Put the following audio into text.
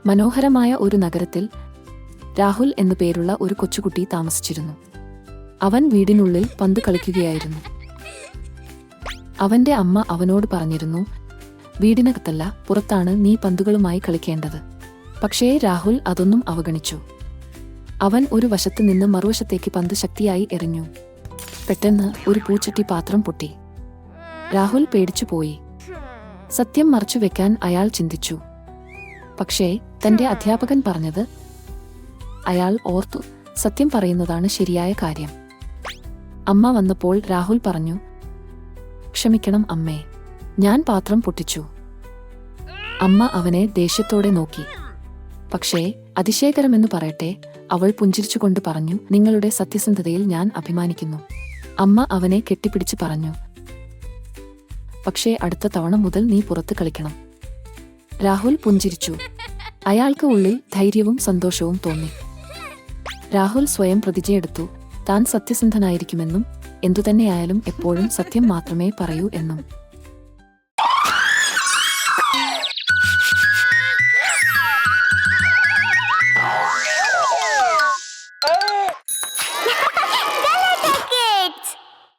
മനോഹരമായ ഒരു നഗരത്തിൽ രാഹുൽ എന്നു പേരുള്ള ഒരു കൊച്ചുകുട്ടി താമസിച്ചിരുന്നു. അവൻ വീടിനുള്ളിൽ പന്ത് കളിക്കുകയായിരുന്നു. അവന്റെ അമ്മ അവനോട് പറഞ്ഞിരുന്നു, വീടിനകത്തല്ല, പുറത്താണ് നീ പന്തുകളുമായി കളിക്കേണ്ടത്. പക്ഷേ രാഹുൽ അതൊന്നും അവഗണിച്ചു. അവൻ ഒരു വശത്ത് നിന്ന് മറുവശത്തേക്ക് പന്ത് ശക്തിയായി എറിഞ്ഞു. പെട്ടെന്ന് ഒരു പൂച്ചട്ടി പാത്രം പൊട്ടി. രാഹുൽ പേടിച്ചുപോയി. സത്യം മറച്ചുവെക്കാൻ അയാൾ ചിന്തിച്ചു. പക്ഷേ തന്റെ അധ്യാപകൻ പറഞ്ഞത് അയാൾ ഓർത്തു. സത്യം പറയുന്നതാണ് ശരിയായ കാര്യം. അമ്മ വന്നപ്പോൾ രാഹുൽ പറഞ്ഞു, ക്ഷമിക്കണം അമ്മേ, ഞാൻ പാത്രം പൊട്ടിച്ചു. അമ്മ അവനെ ദേഷ്യത്തോടെ നോക്കി. പക്ഷേ അതിശയകരമെന്ന് പറയട്ടെ, അവൾ പുഞ്ചിരിച്ചുകൊണ്ട് പറഞ്ഞു, നിങ്ങളുടെ സത്യസന്ധതയിൽ ഞാൻ അഭിമാനിക്കുന്നു. അമ്മ അവനെ കെട്ടിപ്പിടിച്ച് പറഞ്ഞു, പക്ഷേ അടുത്ത തവണ മുതൽ നീ പുറത്ത് കളിക്കണം. രാഹുൽ പുഞ്ചിരിച്ചു. അയാൾക്ക് ഉള്ളിൽ ധൈര്യവും സന്തോഷവും തോന്നി. രാഹുൽ സ്വയം പ്രതിജ്ഞയെടുത്തു, താൻ സത്യസന്ധനായിരിക്കുമെന്നും എന്തുതന്നെയായാലും എപ്പോഴും സത്യം മാത്രമേ പറയൂ എന്നും.